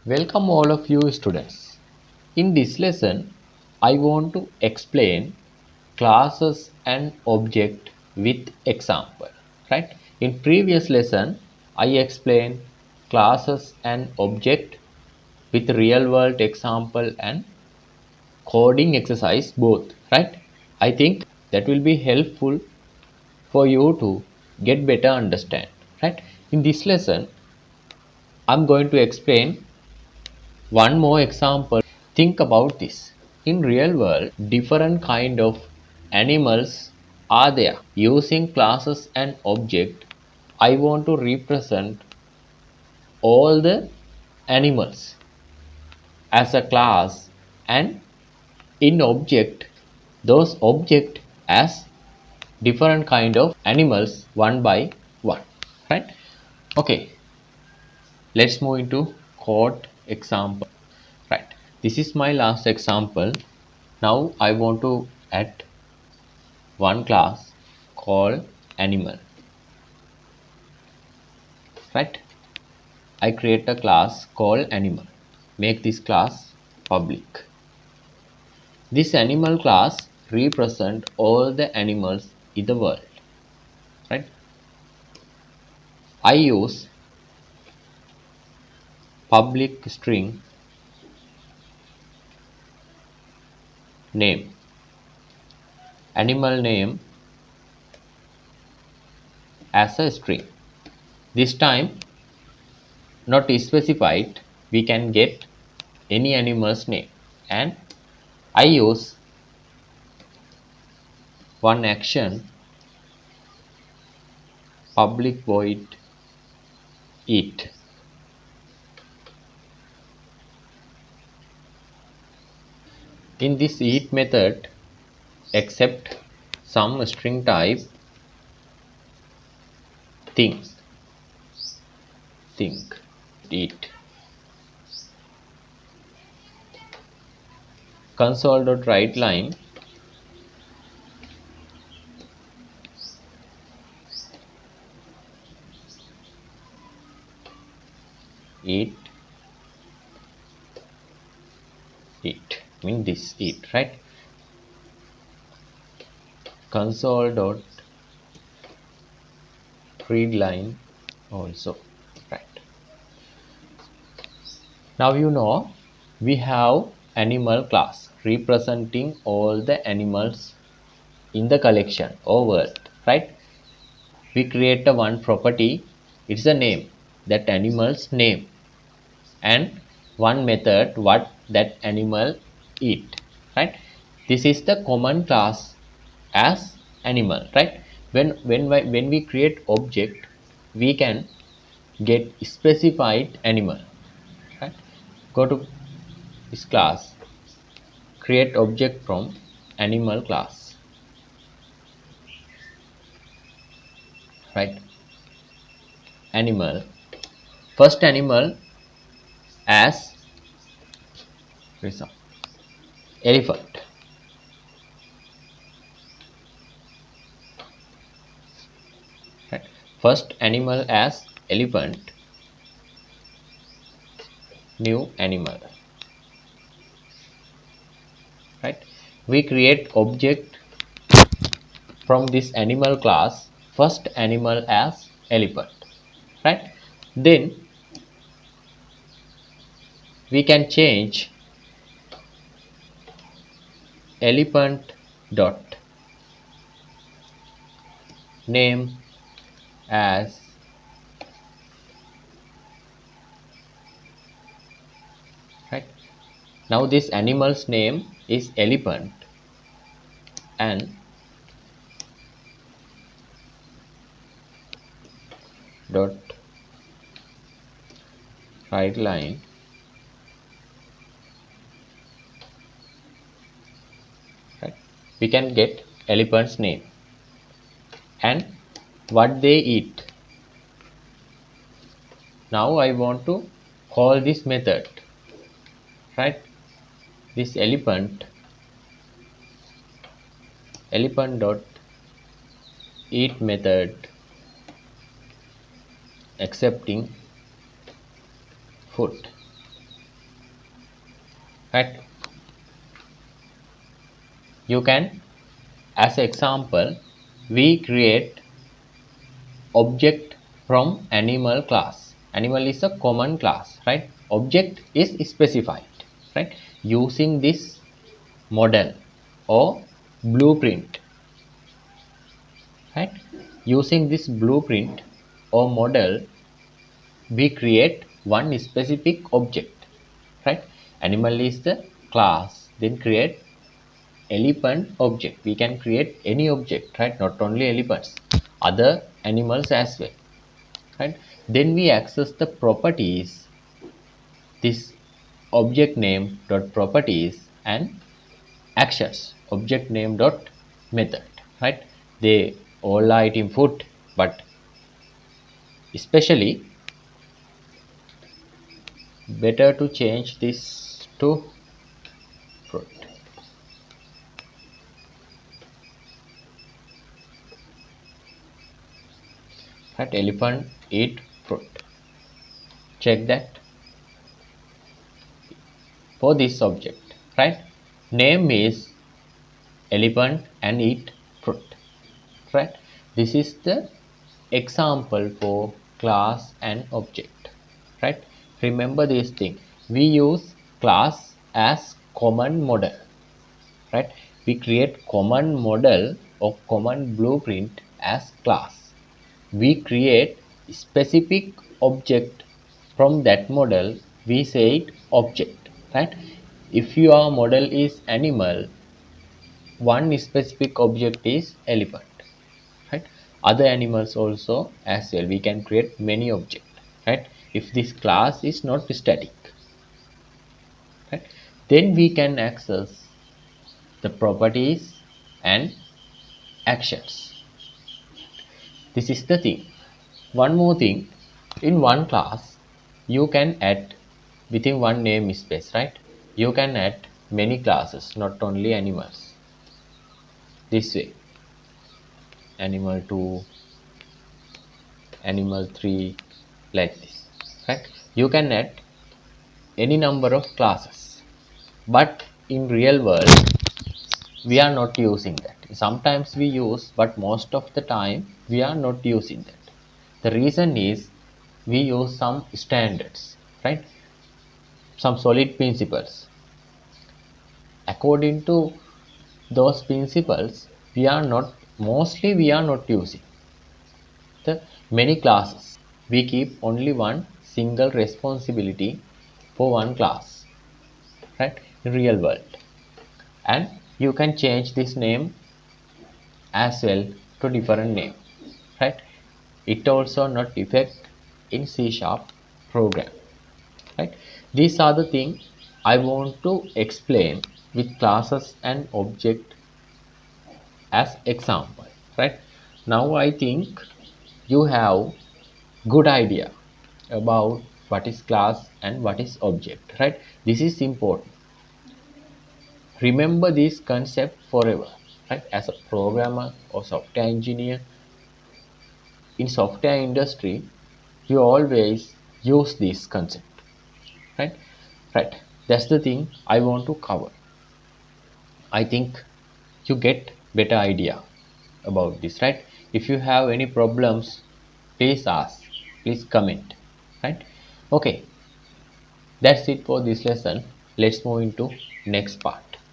Welcome all of you students. In this lesson, I want to explain classes and object with example. Right? In previous lesson, I explained classes and object with real world example and coding exercise both. Right? I think that will be helpful for you to get better understand. Right? In this lesson, I'm going to explain one more example. Think about this. In real world, different kind of animals are there. Using classes and object, I want to represent all the animals as a class and in object those object as different kind of animals one by one. Right? Okay, let's move into code example. Right, this is my last example. Now I want to add one class called animal. Right, I create a class called animal. Make this class public. This animal class represent all the animals in the world. Right, I use public string name, animal name as a string. This time not specified, we can get any animal's name, and I use one action public void eat. In this eat method, accept some string type thing, think, eat. Console.writeLine eat eat mean this eat, right? Console.readline also, right? Now you know we have animal class representing all the animals in the collection or world, right? We create a one property, it's a name, that animal's name, and one method what that animal eat. Right, this is the common class as animal. Right, when we create object, we can get specified animal. Right, go to this class, create object from animal class. Right, animal, first animal as elephant. Right, first animal as elephant, new animal. Right, we create object from this animal class, first animal as elephant. Right, then we can change elephant dot name as right. Now this animal's name is elephant, and dot right line. Right, we can get elephant's name and what they eat. Now I want to call this method. Right, this elephant dot eat method accepting food. right? You can, as example, we create object from animal class. Animal is a common class, right? Object is specified, right? Using this model or blueprint, right? Using this blueprint or model, we create one specific object, right? Animal is the class, then create elephant object. We can create any object, right? Not only elephants, other animals as well, right? Then we access the properties, this object name dot properties and actions object name dot method, right? They all are eating food, but especially better to change this to fruit, right? Elephant eat fruit. Check that for this object, right? Name is elephant and eat fruit, right? This is the example for class and object, right? Remember this thing, we use class as common model, right? We create common model or common blueprint as class. We create specific object from that model, we say it object, right? If your model is animal, one specific object is elephant, right? Other animals also as well, we can create many objects, right? If this class is not static, right? Then we can access the properties and actions. This is the thing. One more thing, in one class you can add within one namespace, right? You can add many classes, not only animals. This way, animal 2, animal 3, like this, right? You can add any number of classes, but in real world we are not using that. Sometimes we use, but most of the time we are not using that. The reason is we use some standards, right? Some solid principles. According to those principles, we are not, mostly we are not using the many classes. We keep only one single responsibility for one class, right? In real world. And you can change this name as well to different name, right? It also not effect in C sharp program, right? These are the thing I want to explain with classes and object as example, right? Now I think you have good idea about what is class and what is object, right? This is important. Remember this concept forever, right? As a programmer or software engineer, in software industry you always use this concept, right? Right, that's the thing I want to cover. I think you get better idea about this, right? If you have any problems, please ask, please comment, right? Okay, that's it for this lesson. Let's move into next part.